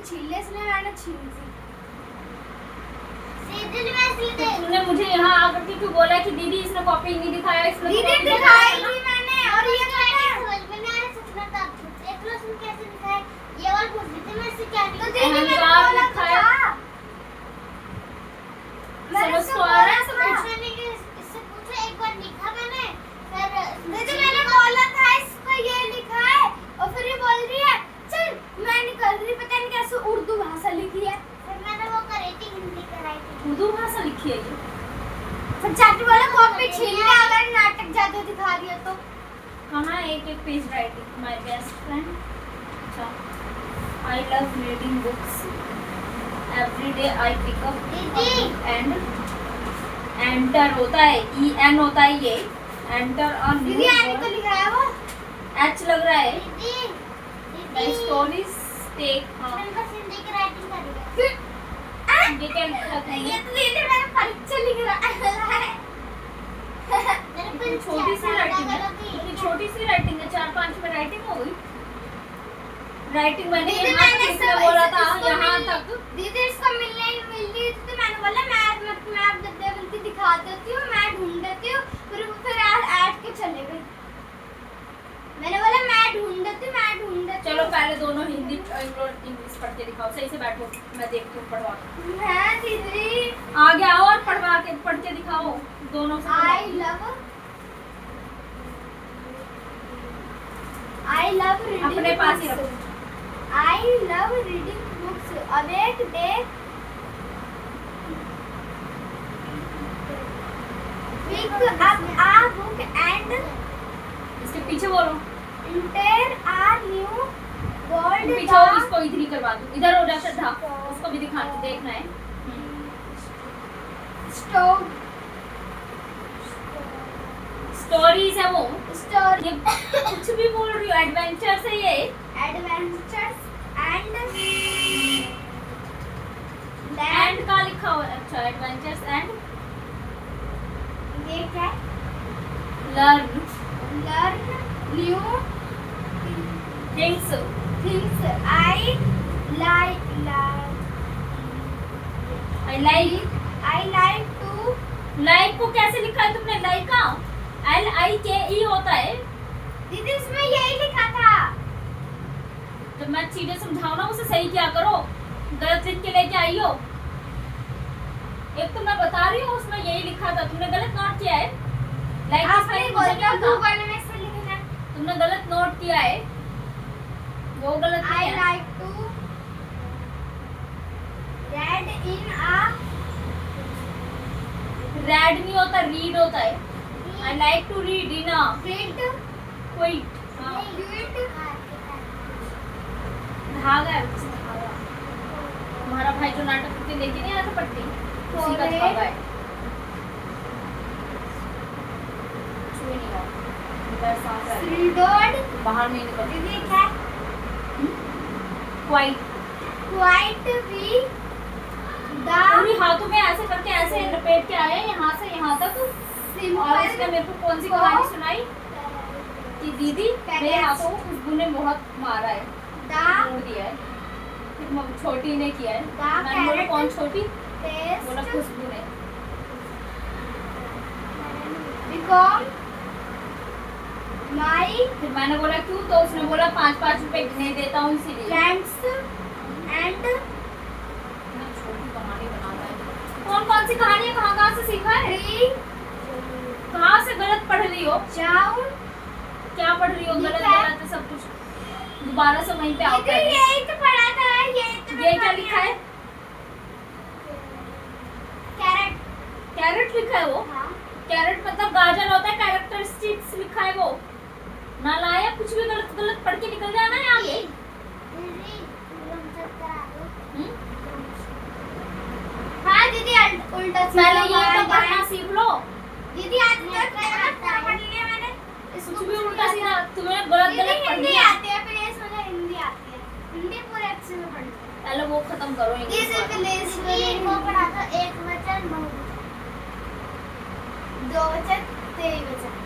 छीन ले, इसलिए मैंने छीन ली। तुमने मुझे यहाँ आकर के क्यों बोला कि दीदी इसने कॉपी नहीं दिखाया, इसने दीदी दिखाई थी मैंने। और ये समझ में नहीं आ रहा सच में तब एक क्लास में कैसे दिखाया ये और पूछ रही थी मैं इससे क्या नहीं तो दीदी मैंने बोला था, मैंने समझ उसको तो आ बोला रहा है, था। मैंने कि इससे पूछो एक बार लिखा मैंने फिर दीदी मैंने बोला था इसको ये लिखा है, और फिर ये बोल रही है चल मैं निकल रही, पता नहीं कैसे उर्दू भाषा लिखी है। फिर मैंने वो करी थी हिंदी कराई थी उर्दू भाषा लिखी है ये। फिर चाची बोला कॉपी छीन ले अगर नाटक ज्यादा दिखा रही है तो। कहाँ एक एक page writing my best friend. अच्छा, I love reading books every day I pick up दीदी एंड एंटर होता है ई एन होता है ये एंटर ऑन दीदी आने तो लिखा है वो। एच लग रहा है दीदी द दीदी स्टोरीज टेक मैंने बस हिंदी की राइटिंग करी है ये क्या लिखा था ये तो दीदी मैंने परीक्षा लिख रहा है। मेरे इतनी छोटी सी राइटिंग है, इतनी छोटी सी राइटिंग है, 4-5 में राइटिंग हो गई। राइटिंग मैंने दीदी यहाँ मैंने तक लिखना बोला था, इसको यहाँ मिल- तक दीदी इसको मिलने मिल रही थी तो मैंने बोला मैं गद्दे दिखा देती हूँ, मैं ढूंढ देती हूँ। फिर ऐड के चले गई। मैंने बोला मैं ढूंढ देती हूँ, मैं ढूंढ देती चलो पहले दोनों हिंदी और इंग्लिश पढ़ के दिखाओ, सही से बैठो, मैं देखती हूँ पढ़वा के। हूँ। है दीदी आगे आओ और पढ़वा के पढ़ के दिखाओ दोनों से। I love reading अपने पास ही books. रखो। I love reading books. Awake day. Pick up a book and इसके पीछे बोलो, enter a new world. पीछे हो, इसको इधर ही करवा दो, इधर हो जा श्रद्धा, उसको भी दिखाना देखना है। Stove. स्टोरीज है वो, Story. ये कुछ भी बोल रही हो, एडवेंचर्स है ये। Adventures and एंड का लिखा हुआ है, अच्छा एडवेंचर्स एंड ये क्या? Learn Learn new things. things. I like. I like, I like to. Like को कैसे लिखा है तुमने, लाइक का LIKE होता है। दीदी इसमें यही लिखा था। जब मैं चीजें समझाऊं ना उसे सही क्या करो, गलत लिख के लेके आई हो। एक तो मैं बता रही हूँ उसमें यही लिखा था, तुमने गलत नोट किया है। लाइक आपने बोला गूगल में से लिखना है। तुमने गलत नोट किया है, वो गलत I नहीं है। like to read in a. Red नहीं होता, रीड होता है। I like to read in a Read. Quit. Read. धागा है, उसमें धागा। तुम्हारा भाई जो नाटक करके लेके नहीं आया था पट्टी, उसी का धागा है। छुए नहीं आओ, इधर सांस है। Read. बाहर नहीं निकल। दीदी क्या? क्वाइट, Quite we पूरी the हाथों में ऐसे करके ऐसे लपेट के आए यहाँ से यहाँ तक। और उसने मेरे को कौन सी कहानी सुनाई कि दीदी मेरे हाथों को खुशबू ने बहुत मारा है, the तोड़ दिया है। फिर छोटी ने किया है, दा मैंने बोला कैरेट कौन छोटी, बोला taste खुशबू ने। become my फिर मैंने बोला क्यों, तो उसने बोला 5-5 रुपए नहीं देता हूँ इसीलिए। friends and मैं छोटी कहानी बनाता है। कौन सी कहानी है, कहाँ से सीखा है, tree कहाँ से गलत पढ़ रही हो, down. क्या पढ़ रही हो, गलत लिखा है। गलत है सब कुछ, दोबारा से वहीं पे आता दीदी है। यही तो पढ़ा था, ये तो ये क्या लिखा है, कैरेट. कैरेट लिखा है वो। हाँ. कैरेट मतलब गाजर होता है, कैरेक्टरिस्टिक्स लिखा है वो। ना लाया कुछ भी गलत गलत पढ़ के निकल जाना है आगे। हम्म? हाँ दीदी उल्टा सीधा पहले ये तो पढ़ा पढ़ना है. सीख लो, दीदी आज तक पढ़ लिया मैंने. कुछ भी उल्टा सीधा तुम्हें गलत दीदी गलत पढ़ हिंदी लिया। आती है, प्लीज मुझे हिंदी आती है. हिंदी पूरे अच्छे से पढ़ लो. पहले वो खत्म करो इंग्लिश दीदी वाला। प्लीज वो पढ़ा था एक वचन बहुवचन दो वचन तीन वचन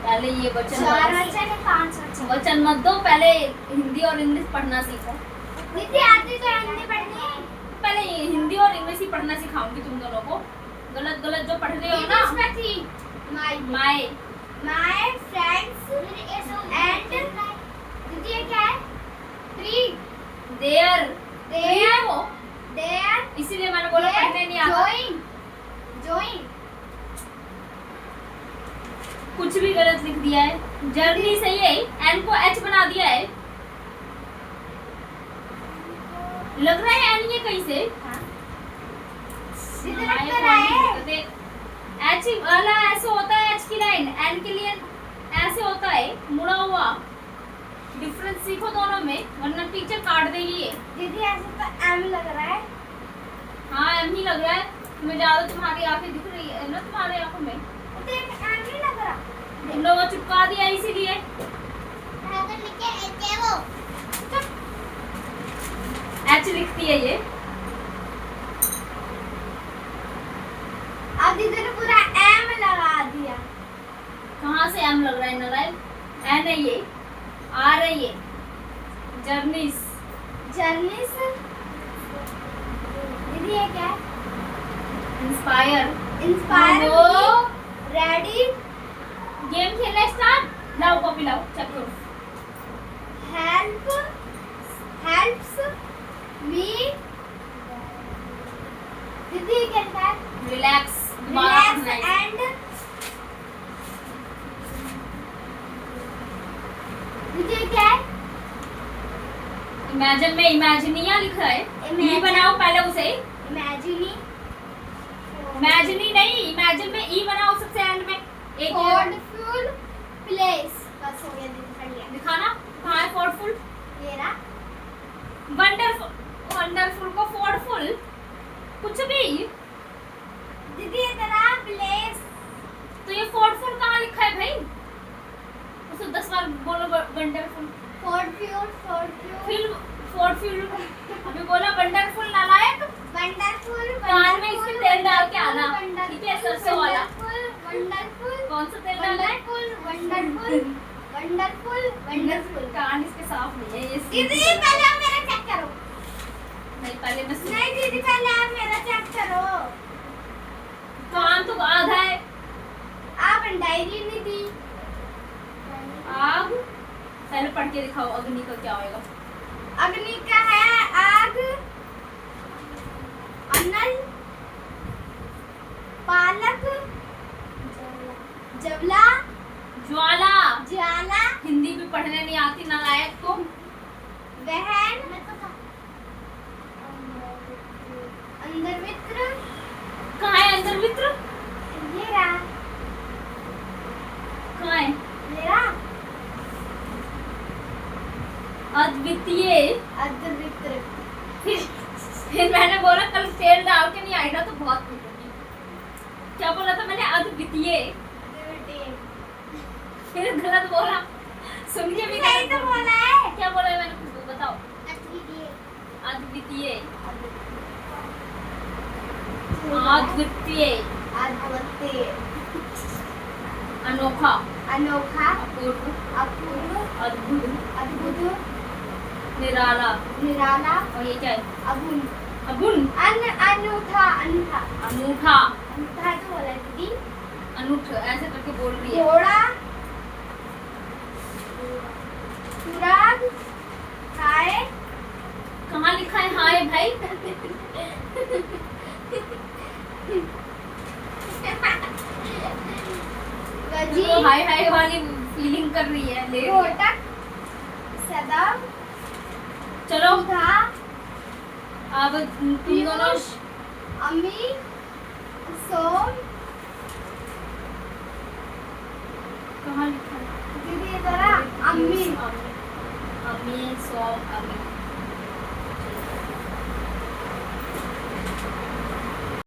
पहले ये वचन चार वचन 5 वचन. वचन मत दो, पहले हिंदी और इंग्लिश पढ़ना सीखो। दीदी आती पढ़ना सिखाऊंगी तुम दोनों को। गलत गलत जो पढ़ रहे हो ना। इसमें थी my my my friends and दीदी ये क्या है? थ्री देयर देयर वो, देयर इसीलिए मैंने बोला पढ़ने नहीं आता। जोइन जोइन कुछ भी गलत लिख दिया है। जर्नी सही है, एन को एच बना दिया है। लग रहा है एन ये कहीं से दीदी लग रहा है। एच वाला ऐसे होता है, एच की लाइन एन के लिए ऐसे होता है मुड़ा हुआ। डिफरेंस सीखो दोनों में, वरना टीचर काट देगी ये। दीदी ऐसे तो एम लग रहा है। हाँ एम ही लग रहा है, तुम्हें ज्यादा तुम्हारी आंखें दिख रही है ना, तुम्हारे आंखों में तो एम ही लग रहा। तुम लोगों चिपका दिया इसीलिए। अगर लिखे ऐसे वो एच लिखती है ये। अब दीदी ने पूरा एम लगा दिया। कहाँ से एम लग रहा है नारायण? एन है ये, आर है ये। जर्नीस जर्नीस दीदी ये क्या है? इंस्पायर। इंस्पायर ओहो। रेडी गेम खेलना स्टार्ट। लाओ कॉपी लाओ, चेक करो। हेल्प हेल्प्स मी दीदी ये क्या है? रिलैक्स। रिलैक्स एंड दीदी ये क्या है? इमेजिन में इमेजिनिया लिखा है। ई बनाओ पहले उसे। इमेजिनी इमेजिनी नहीं, इमेजिन में ई बनाओ सबसे एंड में। एक थॉटफुल प्लेस बस हो गया दीदी पढ़ लिया। दिखाना कहाँ है थॉटफुल। ये रहा। वंडरफुल, वंडरफुल को थॉटफुल कुछ भी। दीदी ये तेरा प्लेस तो ये थॉटफुल कहाँ लिखा है भाई? उसे 10 बार बोलो वंडरफुल। थॉटफुल फिर थॉटफुल अभी बोला वंडरफुल नालायक। वंडरफुल कान में इसमें तेल डाल के आना, ठीक है? सरसों वाला। वंडरफुल कौन सा तेल डालना है? वंडरफुल वंडरफुल वंडरफुल कान इसके साफ नहीं है ये। दीदी पहले आप मेरा चेक करो। नहीं पहले मैं सुन। नहीं दीदी पहले आप मेरा चेक करो। कान तो आधा है। आप डायरी नहीं दी। आग पहले पढ़ के दिखाओ, अग्नि का क्या होएगा? अग्नि का है आग, अनल, पालक, जबला, ज्वाला। ज्वाला, हिंदी भी पढ़ने नहीं आती नालायक तो। बहन, अंधवित्र, कहाँ है अंतर्वित्र? ये रहा, कहाँ है? ये रहा, अद्वितीय। अद्वित्र। फिर मैंने बोला कल तेल डाल के नहीं आएगा तो बहुत पीटूंगी। क्या बोला था मैंने? अद्वितीय। फिर गलत बोला, सुन के भी सही तो बोला है। क्या बोला है मैंने? खुद बताओ। अद्वितीय अद्वितीय, अद्वितीय, अद्वितीय, अनोखा, अनोखा, अपूर्व, अपूर्व, अद्भुत, अद्भुत, निराला। निराला, और ये क्या है? अगुण, अगुण, अनूठा, अनूठा, अनूठा, अनूठा तो बोला दीदी। अनूठ ऐसे करके बोल रही है। घोड़ा, सुराग, हाय, कहाँ लिखा है हाय भाई? गजी, तो हाय हाय वाली फीलिंग कर रही है। ले घोटक, सदम, चलो सुधा, अब तुम दोनों। पीयूष, अमी, सोम, कहाँ लिखा है? दीदी इधर आ, अम्मी, अम्मी, सो अम्मी।